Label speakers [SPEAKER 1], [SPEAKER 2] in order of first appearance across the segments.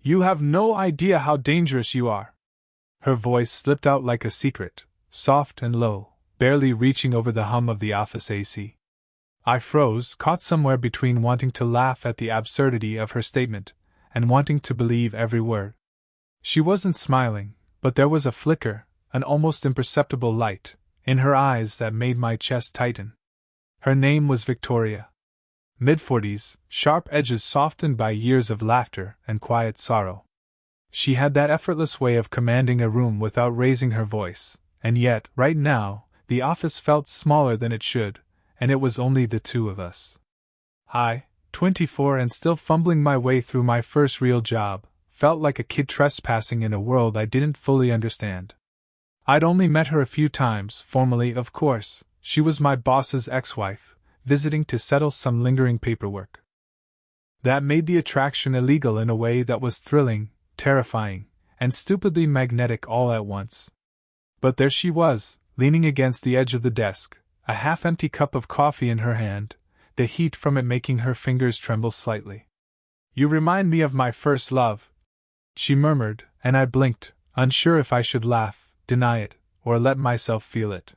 [SPEAKER 1] You have no idea how dangerous you are. Her voice slipped out like a secret, soft and low, barely reaching over the hum of the office AC. I froze, caught somewhere between wanting to laugh at the absurdity of her statement and wanting to believe every word. She wasn't smiling, but there was a flicker, an almost imperceptible light, in her eyes that made my chest tighten. Her name was Victoria. Mid-40s, sharp edges softened by years of laughter and quiet sorrow. She had that effortless way of commanding a room without raising her voice, and yet, right now, the office felt smaller than it should, and it was only the two of us. I, 24 and still fumbling my way through my first real job, felt like a kid trespassing in a world I didn't fully understand. I'd only met her a few times, formally of course. She was my boss's ex-wife, visiting to settle some lingering paperwork. That made the attraction illegal in a way that was thrilling, terrifying, and stupidly magnetic all at once. But there she was, leaning against the edge of the desk, a half-empty cup of coffee in her hand, the heat from it making her fingers tremble slightly. "You remind me of my first love," she murmured, and I blinked, unsure if I should laugh, deny it, or let myself feel it.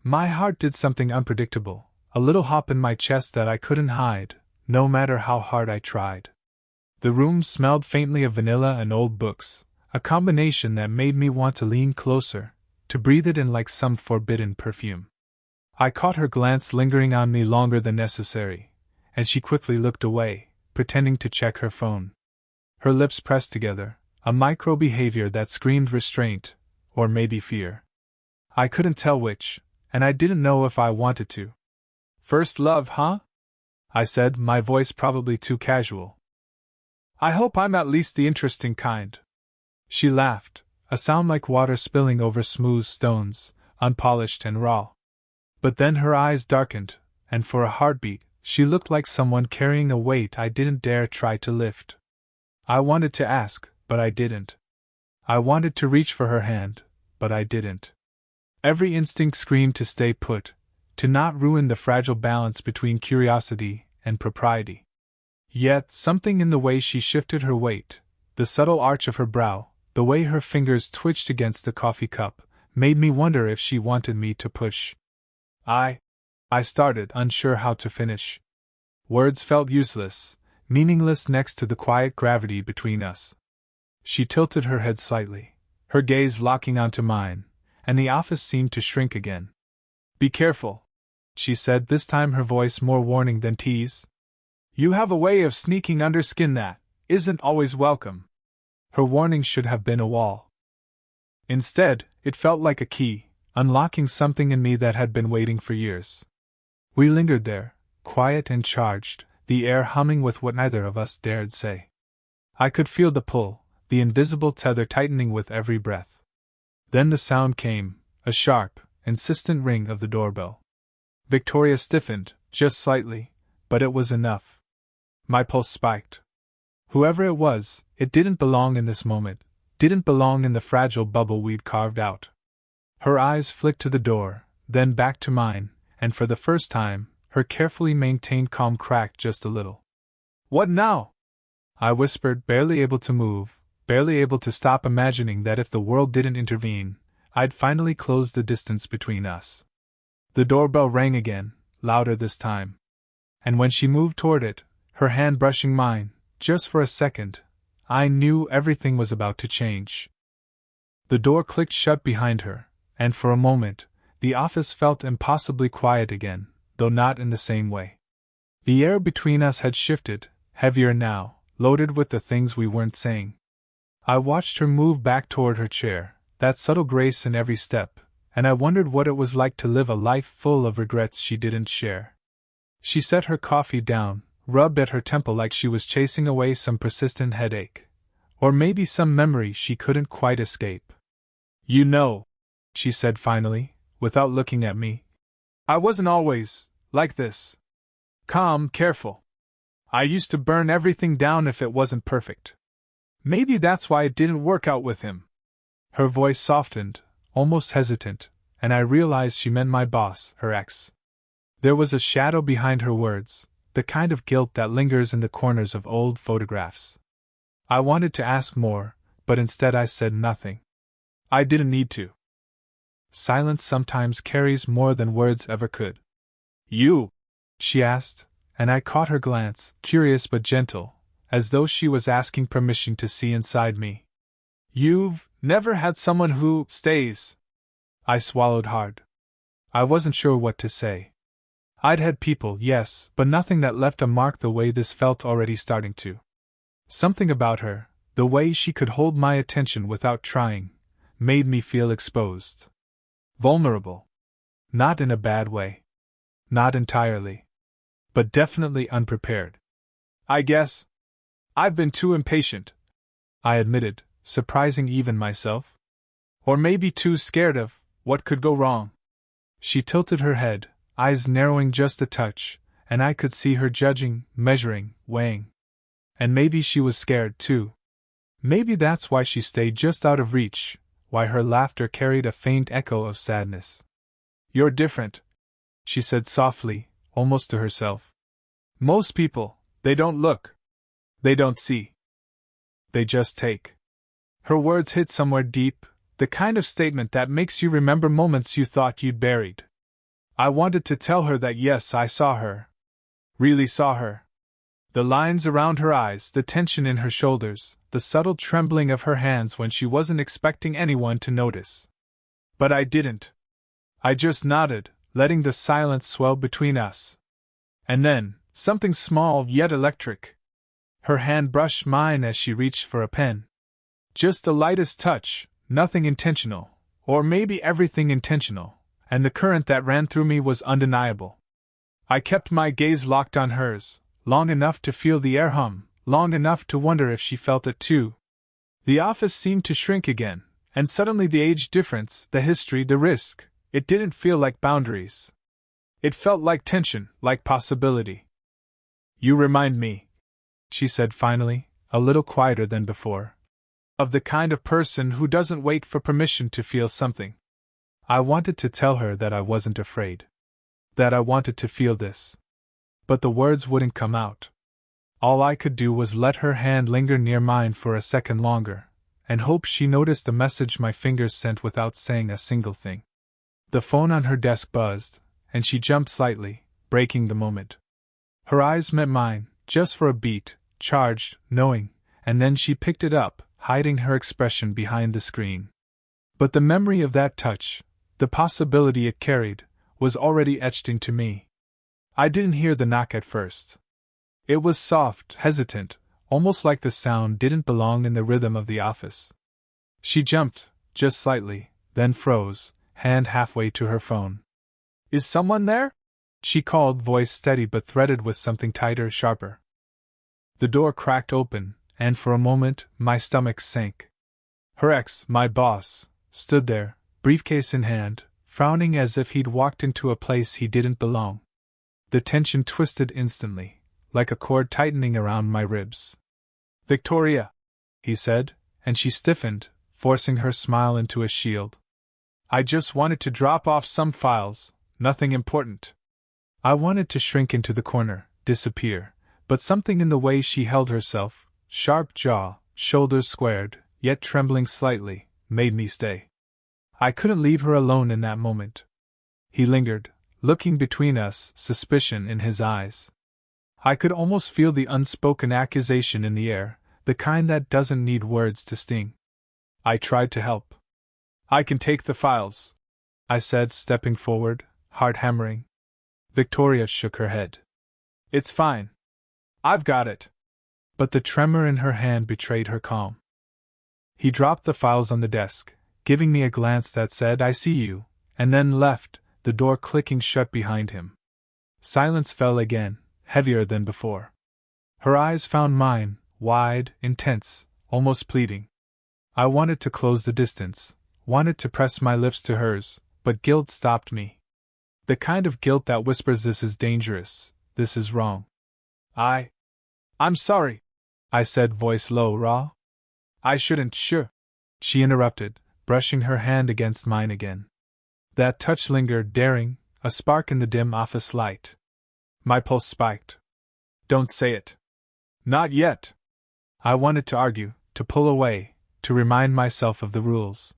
[SPEAKER 1] My heart did something unpredictable, a little hop in my chest that I couldn't hide, no matter how hard I tried. The room smelled faintly of vanilla and old books, a combination that made me want to lean closer, to breathe it in like some forbidden perfume. I caught her glance lingering on me longer than necessary, and she quickly looked away, pretending to check her phone. Her lips pressed together, a micro-behavior that screamed restraint, or maybe fear. I couldn't tell which, and I didn't know if I wanted to. "First love, huh?" I said, my voice probably too casual. "I hope I'm at least the interesting kind." She laughed, a sound like water spilling over smooth stones, unpolished and raw. But then her eyes darkened, and for a heartbeat, she looked like someone carrying a weight I didn't dare try to lift. I wanted to ask, but I didn't. I wanted to reach for her hand, but I didn't. Every instinct screamed to stay put, to not ruin the fragile balance between curiosity and propriety. Yet, something in the way she shifted her weight, the subtle arch of her brow, the way her fingers twitched against the coffee cup, made me wonder if she wanted me to push. I started, unsure how to finish. Words felt useless, meaningless next to the quiet gravity between us. She tilted her head slightly, her gaze locking onto mine, and the office seemed to shrink again. "Be careful," she said, this time her voice more warning than tease. "You have a way of sneaking under skin that isn't always welcome." Her warning should have been a wall. Instead, it felt like a key, unlocking something in me that had been waiting for years. We lingered there, quiet and charged, the air humming with what neither of us dared say. I could feel the pull, the invisible tether tightening with every breath. Then the sound came, a sharp, insistent ring of the doorbell. Victoria stiffened, just slightly, but it was enough. My pulse spiked. Whoever it was, it didn't belong in this moment, didn't belong in the fragile bubble we'd carved out. Her eyes flicked to the door, then back to mine, and for the first time, her carefully maintained calm cracked just a little. "What now?" I whispered, barely able to move, barely able to stop imagining that if the world didn't intervene, I'd finally close the distance between us. The doorbell rang again, louder this time. And when she moved toward it, her hand brushing mine, just for a second, I knew everything was about to change. The door clicked shut behind her, and for a moment, the office felt impossibly quiet again, though not in the same way. The air between us had shifted, heavier now, loaded with the things we weren't saying. I watched her move back toward her chair, that subtle grace in every step, and I wondered what it was like to live a life full of regrets she didn't share. She set her coffee down, rubbed at her temple like she was chasing away some persistent headache. Or maybe some memory she couldn't quite escape. "You know," she said finally, without looking at me, "I wasn't always like this. Calm, careful. I used to burn everything down if it wasn't perfect. Maybe that's why it didn't work out with him." Her voice softened, almost hesitant, and I realized she meant my boss, her ex. There was a shadow behind her words, the kind of guilt that lingers in the corners of old photographs. I wanted to ask more, but instead I said nothing. I didn't need to. Silence sometimes carries more than words ever could. You? She asked, and I caught her glance, curious but gentle, as though she was asking permission to see inside me. You've never had someone who stays? I swallowed hard. I wasn't sure what to say. I'd had people, yes, but nothing that left a mark the way this felt already starting to. Something about her, the way she could hold my attention without trying, made me feel exposed. Vulnerable. Not in a bad way. Not entirely. But definitely unprepared. I guess I've been too impatient, I admitted, surprising even myself. Or maybe too scared of what could go wrong. She tilted her head, eyes narrowing just a touch, and I could see her judging, measuring, weighing. And maybe she was scared too. Maybe that's why she stayed just out of reach, why her laughter carried a faint echo of sadness. You're different, she said softly, almost to herself. Most people, they don't look. They don't see. They just take. Her words hit somewhere deep, the kind of statement that makes you remember moments you thought you'd buried. I wanted to tell her that yes, I saw her. Really saw her. The lines around her eyes, the tension in her shoulders, the subtle trembling of her hands when she wasn't expecting anyone to notice. But I didn't. I just nodded, letting the silence swell between us. And then, something small yet electric. Her hand brushed mine as she reached for a pen. Just the lightest touch, nothing intentional, or maybe everything intentional, and the current that ran through me was undeniable. I kept my gaze locked on hers, long enough to feel the air hum, long enough to wonder if she felt it too. The office seemed to shrink again, and suddenly the age difference, the history, the risk, it didn't feel like boundaries. It felt like tension, like possibility. You remind me, she said finally, a little quieter than before, of the kind of person who doesn't wait for permission to feel something. I wanted to tell her that I wasn't afraid. That I wanted to feel this. But the words wouldn't come out. All I could do was let her hand linger near mine for a second longer, and hope she noticed the message my fingers sent without saying a single thing. The phone on her desk buzzed, and she jumped slightly, breaking the moment. Her eyes met mine, just for a beat, charged, knowing, and then she picked it up, hiding her expression behind the screen. But the memory of that touch, the possibility it carried, was already etched into me. I didn't hear the knock at first. It was soft, hesitant, almost like the sound didn't belong in the rhythm of the office. She jumped, just slightly, then froze, hand halfway to her phone. Is someone there? She called, voice steady but threaded with something tighter, sharper. The door cracked open, and for a moment, my stomach sank. Her ex, my boss, stood there, briefcase in hand, frowning as if he'd walked into a place he didn't belong. The tension twisted instantly, like a cord tightening around my ribs. Victoria, he said, and she stiffened, forcing her smile into a shield. I just wanted to drop off some files, nothing important. I wanted to shrink into the corner, disappear, but something in the way she held herself, sharp jaw, shoulders squared, yet trembling slightly, made me stay. I couldn't leave her alone in that moment. He lingered, looking between us, suspicion in his eyes. I could almost feel the unspoken accusation in the air, the kind that doesn't need words to sting. I tried to help. I can take the files, I said, stepping forward, heart hammering. Victoria shook her head. It's fine. I've got it. But the tremor in her hand betrayed her calm. He dropped the files on the desk, giving me a glance that said, I see you, and then left, the door clicking shut behind him. Silence fell again, heavier than before. Her eyes found mine, wide, intense, almost pleading. I wanted to close the distance, wanted to press my lips to hers, but guilt stopped me. The kind of guilt that whispers this is dangerous, this is wrong. I'm sorry, I said, voice low, raw. I shouldn't, sure, she interrupted, brushing her hand against mine again. That touch lingered, daring, a spark in the dim office light. My pulse spiked. Don't say it. Not yet. I wanted to argue, to pull away, to remind myself of the rules.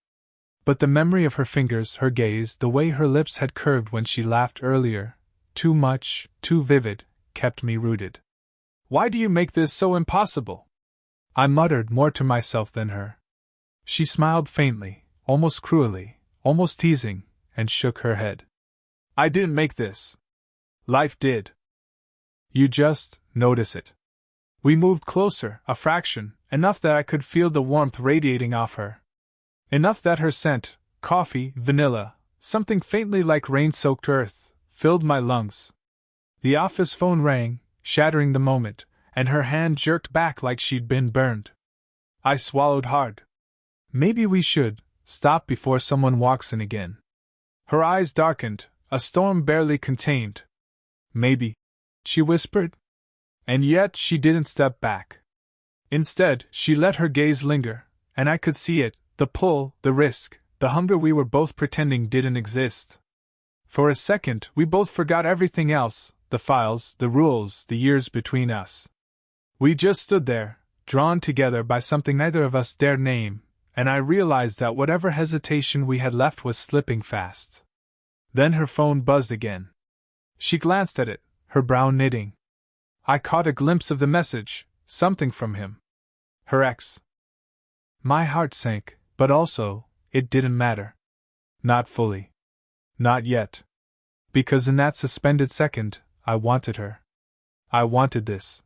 [SPEAKER 1] But the memory of her fingers, her gaze, the way her lips had curved when she laughed earlier, too much, too vivid, kept me rooted. Why do you make this so impossible? I muttered more to myself than her. She smiled faintly, almost cruelly, almost teasing, and shook her head. I didn't make this. Life did. You just notice it. We moved closer, a fraction, enough that I could feel the warmth radiating off her. Enough that her scent, coffee, vanilla, something faintly like rain-soaked earth, filled my lungs. The office phone rang, shattering the moment, and her hand jerked back like she'd been burned. I swallowed hard. Maybe we should stop before someone walks in again. Her eyes darkened, a storm barely contained. Maybe, she whispered. And yet she didn't step back. Instead, she let her gaze linger, and I could see it, the pull, the risk, the hunger we were both pretending didn't exist. For a second, we both forgot everything else, the files, the rules, the years between us. We just stood there, drawn together by something neither of us dared name, and I realized that whatever hesitation we had left was slipping fast. Then her phone buzzed again. She glanced at it, her brow knitting. I caught a glimpse of the message, something from him. Her ex. My heart sank, but also, it didn't matter. Not fully. Not yet. Because in that suspended second, I wanted her. I wanted this.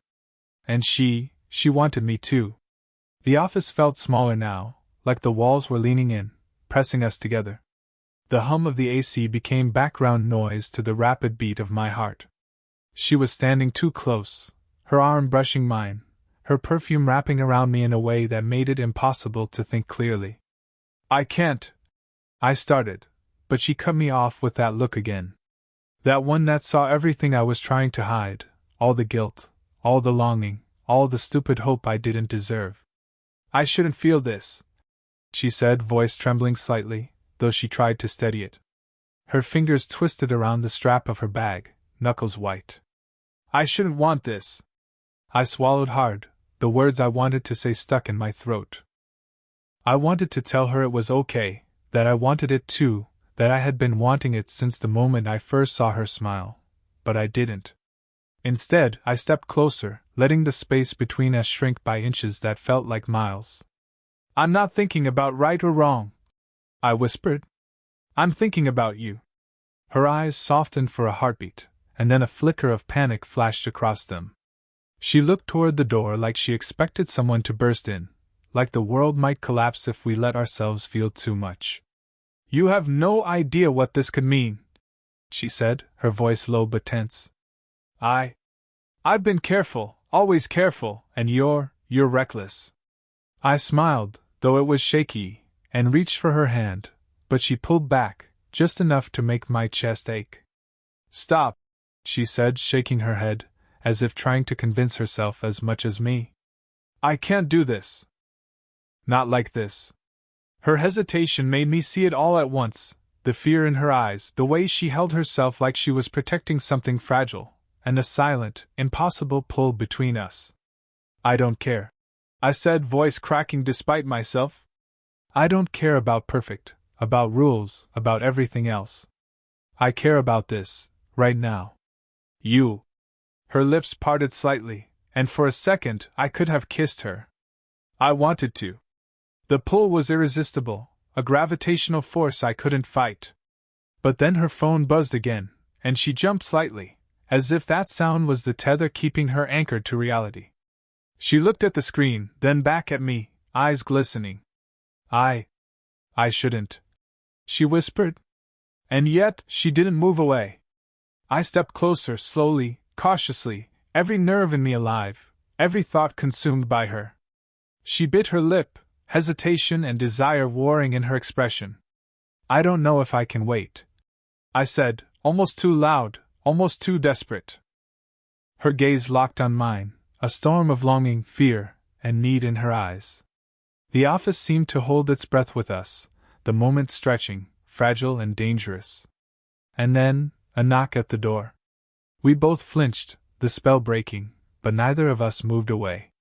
[SPEAKER 1] And she wanted me too. The office felt smaller now, like the walls were leaning in, pressing us together. The hum of the AC became background noise to the rapid beat of my heart. She was standing too close, her arm brushing mine, her perfume wrapping around me in a way that made it impossible to think clearly. I can't, I started, but she cut me off with that look again. That one that saw everything I was trying to hide, all the guilt, all the longing, all the stupid hope I didn't deserve. I shouldn't feel this, she said, voice trembling slightly, though she tried to steady it. Her fingers twisted around the strap of her bag, knuckles white. I shouldn't want this. I swallowed hard, the words I wanted to say stuck in my throat. I wanted to tell her it was okay, that I wanted it too, that I had been wanting it since the moment I first saw her smile, but I didn't. Instead, I stepped closer, letting the space between us shrink by inches that felt like miles. I'm not thinking about right or wrong, I whispered. I'm thinking about you. Her eyes softened for a heartbeat, and then a flicker of panic flashed across them. She looked toward the door like she expected someone to burst in, like the world might collapse if we let ourselves feel too much. You have no idea what this could mean, she said, her voice low but tense. I've been careful, always careful, and you're reckless. I smiled, though it was shaky, and reached for her hand, but she pulled back, just enough to make my chest ache. Stop, she said, shaking her head, as if trying to convince herself as much as me. I can't do this. Not like this. Her hesitation made me see it all at once, the fear in her eyes, the way she held herself like she was protecting something fragile, and the silent, impossible pull between us. I don't care, I said, voice cracking despite myself. I don't care about perfect, about rules, about everything else. I care about this, right now. You. Her lips parted slightly, and for a second I could have kissed her. I wanted to. The pull was irresistible, a gravitational force I couldn't fight. But then her phone buzzed again, and she jumped slightly, as if that sound was the tether keeping her anchored to reality. She looked at the screen, then back at me, eyes glistening. I shouldn't, she whispered. And yet, she didn't move away. I stepped closer, slowly, cautiously, every nerve in me alive, every thought consumed by her. She bit her lip, hesitation and desire warring in her expression. I don't know if I can wait, I said, almost too loud, almost too desperate. Her gaze locked on mine, a storm of longing, fear, and need in her eyes. The office seemed to hold its breath with us, the moment stretching, fragile and dangerous. And then, a knock at the door. We both flinched, the spell breaking, but neither of us moved away.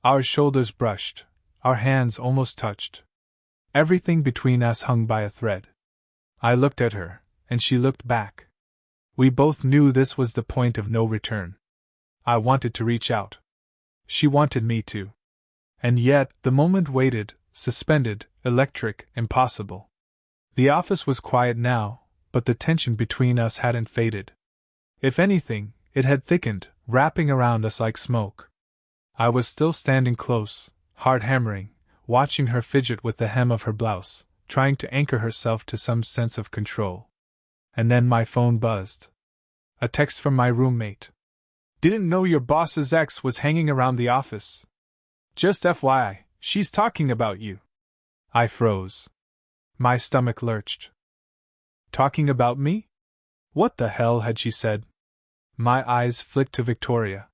[SPEAKER 1] Our shoulders brushed, our hands almost touched. Everything between us hung by a thread. I looked at her, and she looked back. We both knew this was the point of no return. I wanted to reach out. She wanted me to. And yet, the moment waited, suspended, electric, impossible. The office was quiet now, but the tension between us hadn't faded. If anything, it had thickened, wrapping around us like smoke. I was still standing close, heart hammering, watching her fidget with the hem of her blouse, trying to anchor herself to some sense of control. And then my phone buzzed. A text from my roommate. Didn't know your boss's ex was hanging around the office. Just FYI, she's talking about you. I froze. My stomach lurched. Talking about me? What the hell had she said? My eyes flicked to Victoria.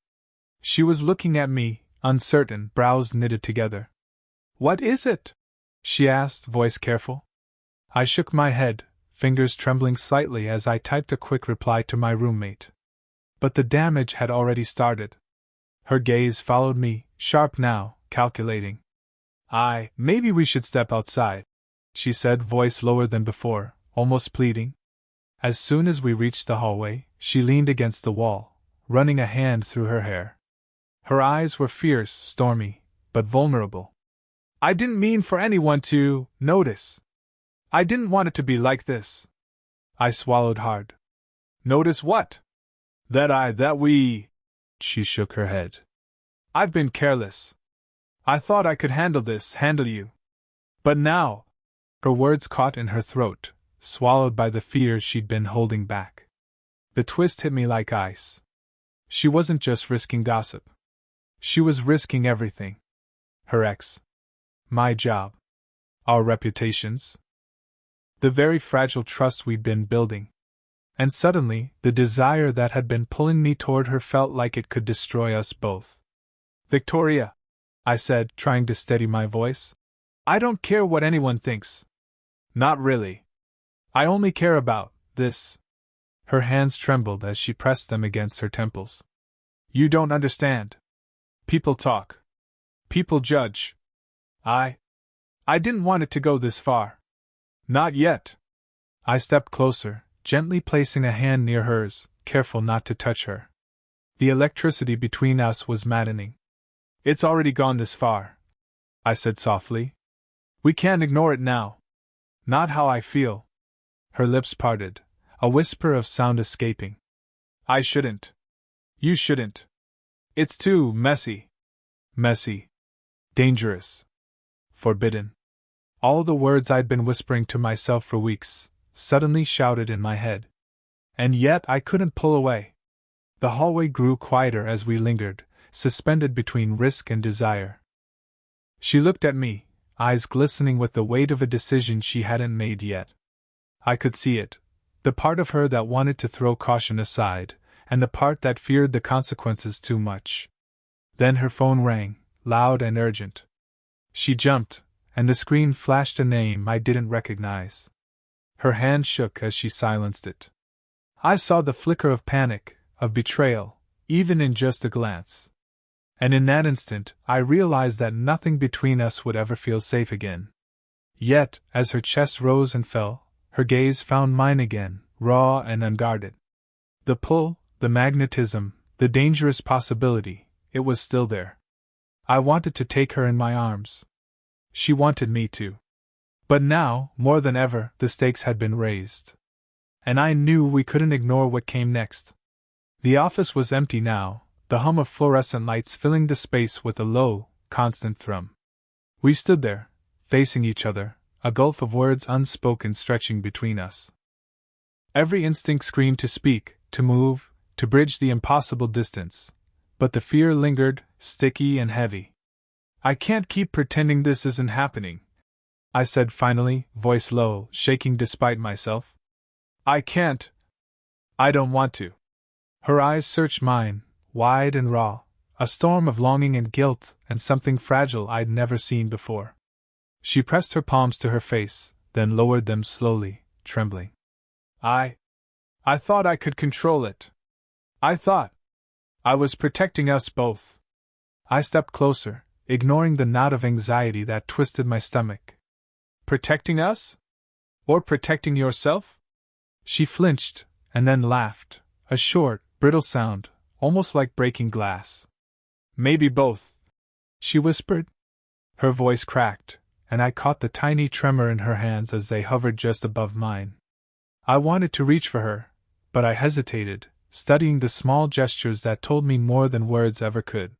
[SPEAKER 1] She was looking at me, uncertain, brows knitted together. What is it? She asked, voice careful. I shook my head, fingers trembling slightly as I typed a quick reply to my roommate. But the damage had already started. Her gaze followed me, sharp now, calculating. Maybe we should step outside, she said, voice lower than before, almost pleading. As soon as we reached the hallway, she leaned against the wall, running a hand through her hair. Her eyes were fierce, stormy, but vulnerable. I didn't mean for anyone to notice. I didn't want it to be like this. I swallowed hard. Notice what? That we... She shook her head. I've been careless. I thought I could handle you. But now... Her words caught in her throat, swallowed by the fear she'd been holding back. The twist hit me like ice. She wasn't just risking gossip. She was risking everything. Her ex. My job. Our reputations. The very fragile trust we'd been building. And suddenly, the desire that had been pulling me toward her felt like it could destroy us both. Victoria, I said, trying to steady my voice. I don't care what anyone thinks. Not really. I only care about this. Her hands trembled as she pressed them against her temples. You don't understand. People talk. People judge. I didn't want it to go this far. Not yet. I stepped closer, gently placing a hand near hers, careful not to touch her. The electricity between us was maddening. It's already gone this far, I said softly. We can't ignore it now. Not how I feel. Her lips parted, a whisper of sound escaping. I shouldn't. You shouldn't. It's too messy. Messy. Dangerous. Forbidden. All the words I'd been whispering to myself for weeks suddenly shouted in my head. And yet I couldn't pull away. The hallway grew quieter as we lingered, suspended between risk and desire. She looked at me, eyes glistening with the weight of a decision she hadn't made yet. I could see it, the part of her that wanted to throw caution aside, and the part that feared the consequences too much. Then her phone rang, loud and urgent. She jumped, and the screen flashed a name I didn't recognize. Her hand shook as she silenced it. I saw the flicker of panic, of betrayal, even in just a glance. And in that instant, I realized that nothing between us would ever feel safe again. Yet, as her chest rose and fell, her gaze found mine again, raw and unguarded. The pull, the magnetism, the dangerous possibility, it was still there. I wanted to take her in my arms. She wanted me to. But now, more than ever, the stakes had been raised. And I knew we couldn't ignore what came next. The office was empty now, the hum of fluorescent lights filling the space with a low, constant thrum. We stood there, facing each other, a gulf of words unspoken stretching between us. Every instinct screamed to speak, to move, to bridge the impossible distance, but the fear lingered, sticky and heavy. I can't keep pretending this isn't happening, I said finally, voice low, shaking despite myself. I can't. I don't want to. Her eyes searched mine, wide and raw, a storm of longing and guilt and something fragile I'd never seen before. She pressed her palms to her face, then lowered them slowly, trembling. I thought I could control it. I thought I was protecting us both. I stepped closer, ignoring the knot of anxiety that twisted my stomach. Protecting us? Or protecting yourself? She flinched, and then laughed, a short, brittle sound, almost like breaking glass. Maybe both, she whispered. Her voice cracked, and I caught the tiny tremor in her hands as they hovered just above mine. I wanted to reach for her, but I hesitated, studying the small gestures that told me more than words ever could.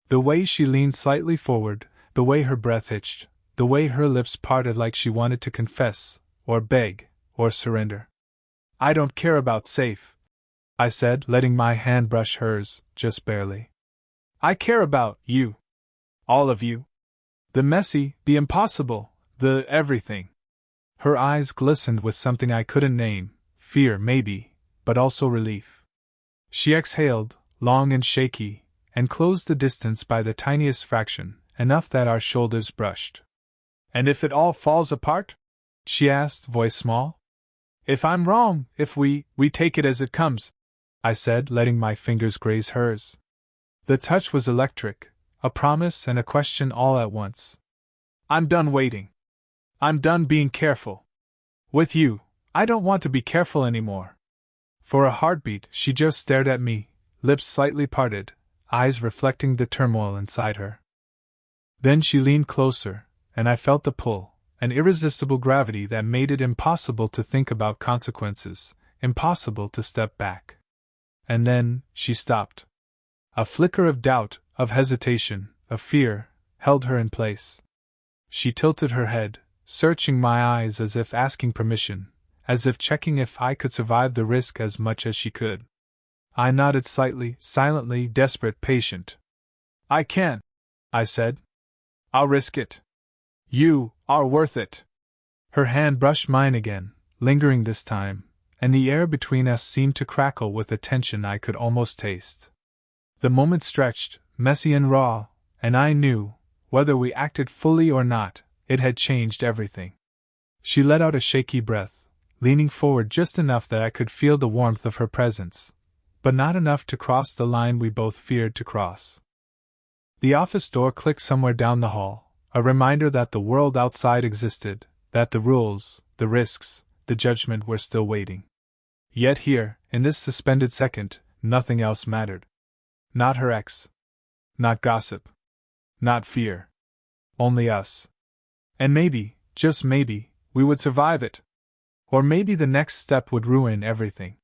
[SPEAKER 1] The way she leaned slightly forward, the way her breath hitched, the way her lips parted like she wanted to confess, or beg, or surrender. I don't care about safe, I said, letting my hand brush hers, just barely. I care about you. All of you. The messy, the impossible, the everything. Her eyes glistened with something I couldn't name, fear maybe, but also relief. She exhaled, long and shaky, and closed the distance by the tiniest fraction, enough that our shoulders brushed. And if it all falls apart? She asked, voice small. If I'm wrong, if we take it as it comes, I said, letting my fingers graze hers. The touch was electric, a promise and a question all at once. I'm done waiting. I'm done being careful. With you, I don't want to be careful anymore. For a heartbeat, she just stared at me, lips slightly parted, eyes reflecting the turmoil inside her. Then she leaned closer, and I felt the pull, an irresistible gravity that made it impossible to think about consequences, impossible to step back. And then, she stopped. A flicker of doubt, of hesitation, of fear, held her in place. She tilted her head, searching my eyes as if asking permission, as if checking if I could survive the risk as much as she could. I nodded slightly, silently, desperate, patient. I can, I said. I'll risk it. You are worth it. Her hand brushed mine again, lingering this time, and the air between us seemed to crackle with a tension I could almost taste. The moment stretched, messy and raw, and I knew, whether we acted fully or not, it had changed everything. She let out a shaky breath, leaning forward just enough that I could feel the warmth of her presence, but not enough to cross the line we both feared to cross. The office door clicked somewhere down the hall, a reminder that the world outside existed, that the rules, the risks, the judgment were still waiting. Yet here, in this suspended second, nothing else mattered. Not her ex. Not gossip. Not fear. Only us. And maybe, just maybe, we would survive it. Or maybe the next step would ruin everything.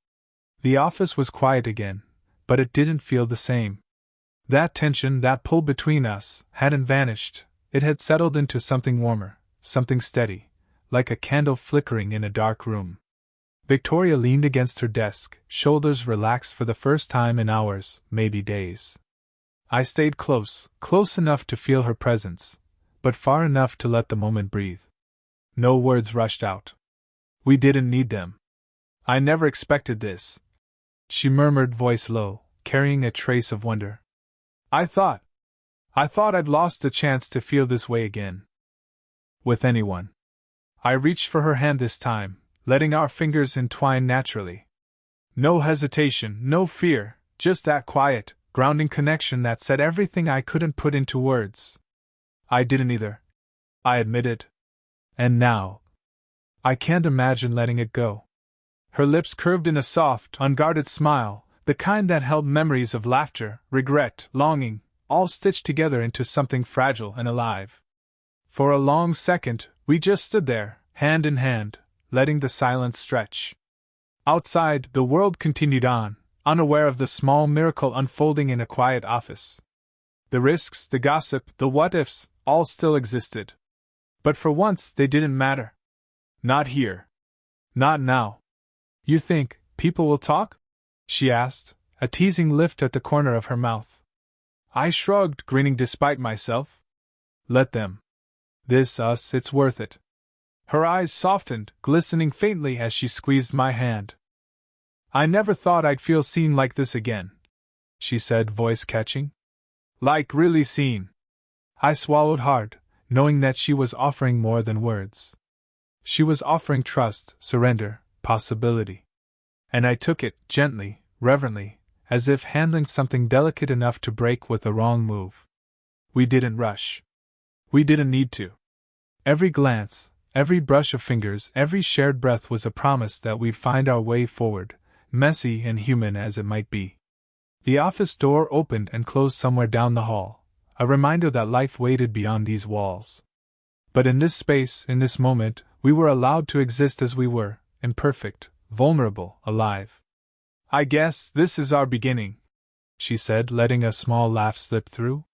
[SPEAKER 1] The office was quiet again, but it didn't feel the same. That tension, that pull between us, hadn't vanished. It had settled into something warmer, something steady, like a candle flickering in a dark room. Victoria leaned against her desk, shoulders relaxed for the first time in hours, maybe days. I stayed close enough to feel her presence, but far enough to let the moment breathe. No words rushed out. We didn't need them. I never expected this, she murmured, voice low, carrying a trace of wonder. I thought I'd lost the chance to feel this way again. With anyone. I reached for her hand this time, letting our fingers entwine naturally. No hesitation, no fear, just that quiet, grounding connection that said everything I couldn't put into words. I didn't either, I admitted. And now, I can't imagine letting it go. Her lips curved in a soft, unguarded smile, the kind that held memories of laughter, regret, longing, all stitched together into something fragile and alive. For a long second, we just stood there, hand in hand, letting the silence stretch. Outside, the world continued on, unaware of the small miracle unfolding in a quiet office. The risks, the gossip, the what-ifs, all still existed. But for once, they didn't matter. Not here. Not now. You think people will talk? She asked, a teasing lift at the corner of her mouth. I shrugged, grinning despite myself. Let them. This us, it's worth it. Her eyes softened, glistening faintly as she squeezed my hand. I never thought I'd feel seen like this again, she said, voice catching. Like really seen. I swallowed hard, knowing that she was offering more than words. She was offering trust, surrender, possibility. And I took it, gently, reverently, as if handling something delicate enough to break with a wrong move. We didn't rush. We didn't need to. Every glance, every brush of fingers, every shared breath was a promise that we'd find our way forward, messy and human as it might be. The office door opened and closed somewhere down the hall, a reminder that life waited beyond these walls. But in this space, in this moment, we were allowed to exist as we were, imperfect, vulnerable, alive. "I guess this is our beginning," she said, letting a small laugh slip through.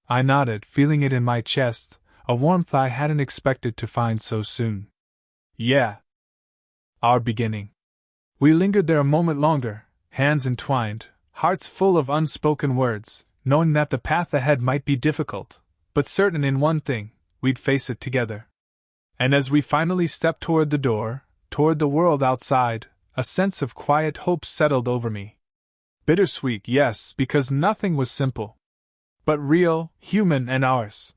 [SPEAKER 1] I nodded, feeling it in my chest, a warmth I hadn't expected to find so soon. "Yeah. Our beginning." We lingered there a moment longer, hands entwined, hearts full of unspoken words, knowing that the path ahead might be difficult, but certain in one thing: we'd face it together. And as we finally stepped toward the door, toward the world outside, a sense of quiet hope settled over me. Bittersweet, yes, because nothing was simple. But real, human, and ours.